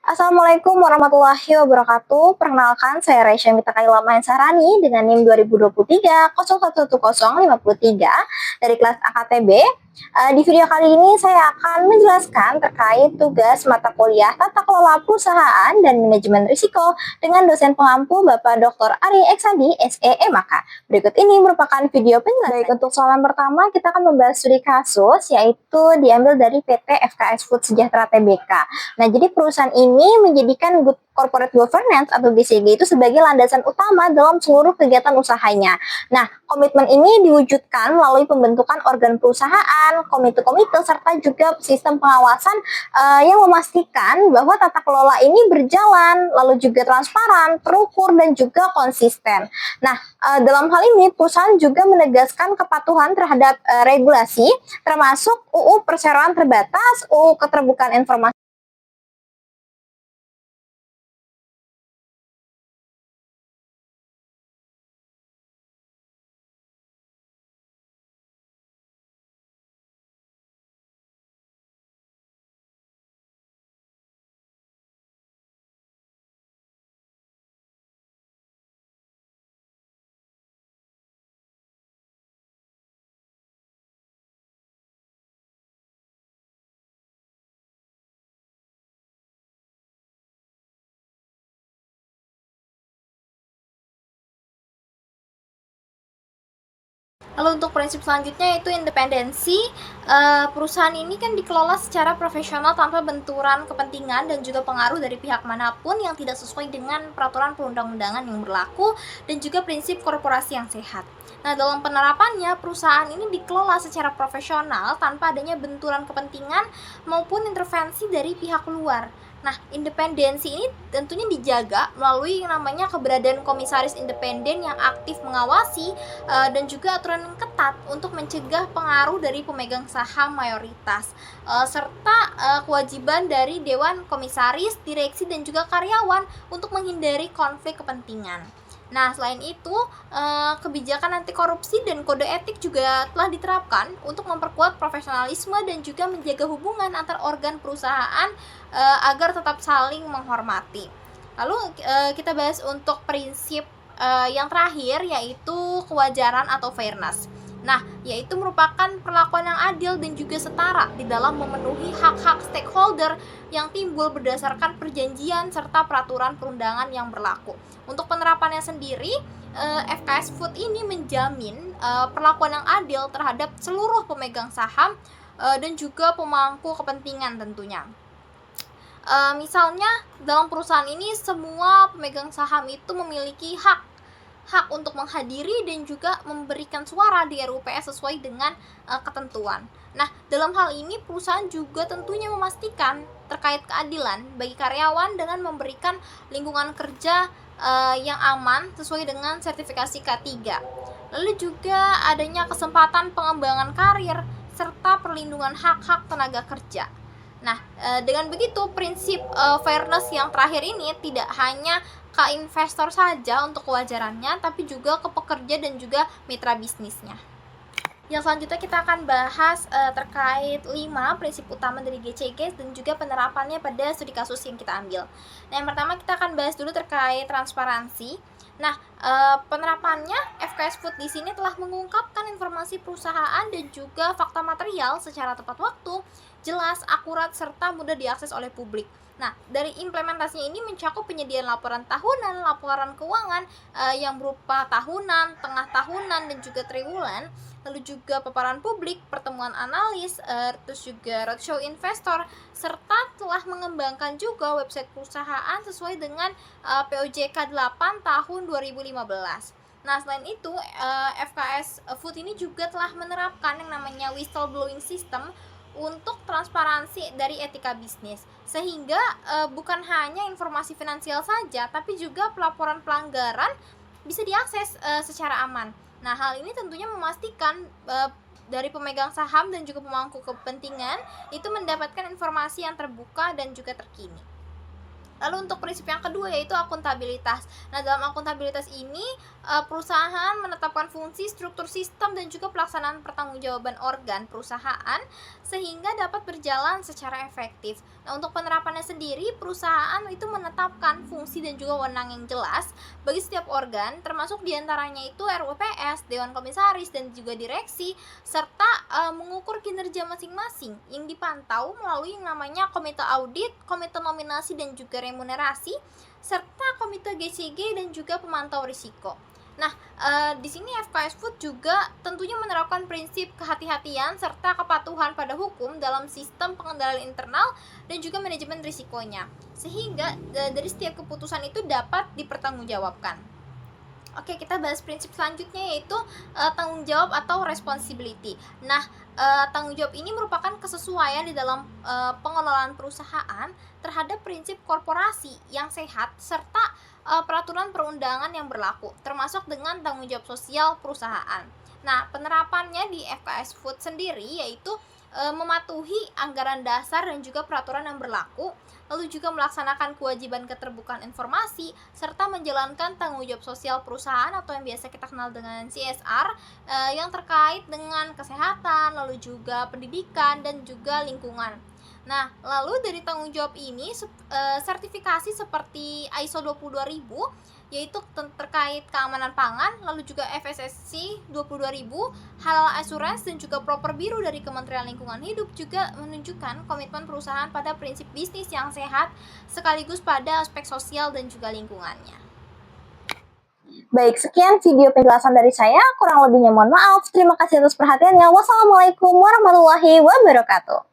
Assalamualaikum warahmatullahi wabarakatuh. Perkenalkan, saya Raisya Mita Kaila Maensarani dengan NIM 2023 011053 dari kelas AKTB. Di video kali ini saya akan menjelaskan terkait tugas mata kuliah Tata Kelola Perusahaan dan Manajemen Risiko dengan dosen pengampu Bapak Dr. Ari Eksandi, SEMAK. Berikut ini merupakan video penjelasan. Baik, untuk soalan pertama kita akan membahas studi kasus, yaitu diambil dari PT FKS Food Sejahtera Tbk. Nah, jadi perusahaan ini menjadikan Good Corporate Governance atau GCG itu sebagai landasan utama dalam seluruh kegiatan usahanya. Nah, komitmen ini diwujudkan melalui pembentukan organ perusahaan, komite-komite, serta juga sistem pengawasan yang memastikan bahwa tata kelola ini berjalan, lalu juga transparan, terukur, dan juga konsisten. Nah, dalam hal ini perusahaan juga menegaskan kepatuhan terhadap regulasi, termasuk UU Perseroan Terbatas, UU Keterbukaan Informasi. Lalu untuk prinsip selanjutnya yaitu independensi. Perusahaan ini kan dikelola secara profesional tanpa benturan kepentingan dan juga pengaruh dari pihak manapun yang tidak sesuai dengan peraturan perundang-undangan yang berlaku dan juga prinsip korporasi yang sehat. Nah, dalam penerapannya perusahaan ini dikelola secara profesional tanpa adanya benturan kepentingan maupun intervensi dari pihak luar. Nah, independensi ini tentunya dijaga melalui yang namanya keberadaan komisaris independen yang aktif mengawasi dan juga aturan yang ketat untuk mencegah pengaruh dari pemegang saham mayoritas, serta kewajiban dari dewan komisaris, direksi, dan juga karyawan untuk menghindari konflik kepentingan. Nah, selain itu, kebijakan anti korupsi dan kode etik juga telah diterapkan untuk memperkuat profesionalisme dan juga menjaga hubungan antar organ perusahaan agar tetap saling menghormati. Lalu kita bahas untuk prinsip yang terakhir, yaitu kewajaran atau fairness. Nah, yaitu merupakan perlakuan yang adil dan juga setara di dalam memenuhi hak-hak stakeholder yang timbul berdasarkan perjanjian serta peraturan perundangan yang berlaku. Untuk penerapannya sendiri, FKS Food ini menjamin perlakuan yang adil terhadap seluruh pemegang saham dan juga pemangku kepentingan tentunya. Misalnya dalam perusahaan ini semua pemegang saham itu memiliki hak untuk menghadiri dan juga memberikan suara di RUPS sesuai dengan ketentuan. Nah, dalam hal ini perusahaan juga tentunya memastikan terkait keadilan bagi karyawan dengan memberikan lingkungan kerja yang aman sesuai dengan sertifikasi K3. Lalu juga adanya kesempatan pengembangan karir serta perlindungan hak-hak tenaga kerja. Nah, dengan begitu prinsip fairness yang terakhir ini tidak hanya ke investor saja untuk kewajarannya, tapi juga ke pekerja dan juga mitra bisnisnya. Yang selanjutnya kita akan bahas terkait 5 prinsip utama dari GCG dan juga penerapannya pada studi kasus yang kita ambil. Nah, yang pertama kita akan bahas dulu terkait transparansi. Nah, penerapannya FKS Food di sini telah mengungkapkan informasi perusahaan dan juga fakta material secara tepat waktu, jelas, akurat, serta mudah diakses oleh publik. Nah, dari implementasinya ini mencakup penyediaan laporan tahunan, laporan keuangan yang berupa tahunan, tengah tahunan, dan juga triwulan, lalu juga paparan publik, pertemuan analis, terus juga roadshow investor, serta telah mengembangkan juga website perusahaan sesuai dengan POJK 8 tahun 2015. Nah, selain itu, FKS Food ini juga telah menerapkan yang namanya whistleblowing system untuk transparansi dari etika bisnis, sehingga bukan hanya informasi finansial saja, tapi juga pelaporan pelanggaran bisa diakses secara aman. Nah, hal ini tentunya memastikan dari pemegang saham dan juga pemangku kepentingan itu mendapatkan informasi yang terbuka dan juga terkini. Lalu untuk prinsip yang kedua yaitu akuntabilitas. Nah, dalam akuntabilitas ini perusahaan menetapkan fungsi, struktur sistem dan juga pelaksanaan pertanggungjawaban organ perusahaan sehingga dapat berjalan secara efektif. Nah, untuk penerapannya sendiri, perusahaan itu menetapkan fungsi dan juga wewenang yang jelas bagi setiap organ, termasuk diantaranya itu RUPS, Dewan Komisaris, dan juga direksi, serta mengukur kinerja masing-masing yang dipantau melalui yang namanya komite audit, komite nominasi dan juga remunerasi, serta komite GCG dan juga pemantau risiko. Nah, di sini FKS Food juga tentunya menerapkan prinsip kehati-hatian serta kepatuhan pada hukum dalam sistem pengendalian internal dan juga manajemen risikonya, sehingga dari setiap keputusan itu dapat dipertanggungjawabkan. Oke, kita bahas prinsip selanjutnya yaitu tanggung jawab atau responsibility. Nah, tanggung jawab ini merupakan kesesuaian di dalam pengelolaan perusahaan terhadap prinsip korporasi yang sehat serta peraturan perundangan yang berlaku, termasuk dengan tanggung jawab sosial perusahaan. Nah, penerapannya di FKS Food sendiri yaitu mematuhi anggaran dasar dan juga peraturan yang berlaku, lalu juga melaksanakan kewajiban keterbukaan informasi, serta menjalankan tanggung jawab sosial perusahaan atau yang biasa kita kenal dengan CSR yang terkait dengan kesehatan, lalu juga pendidikan dan juga lingkungan. Nah, lalu dari tanggung jawab ini sertifikasi seperti ISO 22000 yaitu terkait keamanan pangan, lalu juga FSSC 22000, Halal Assurance dan juga Proper Biru dari Kementerian Lingkungan Hidup juga menunjukkan komitmen perusahaan pada prinsip bisnis yang sehat sekaligus pada aspek sosial dan juga lingkungannya. Baik, sekian video penjelasan dari saya. Kurang lebihnya mohon maaf. Terima kasih atas perhatiannya. Wassalamualaikum warahmatullahi wabarakatuh.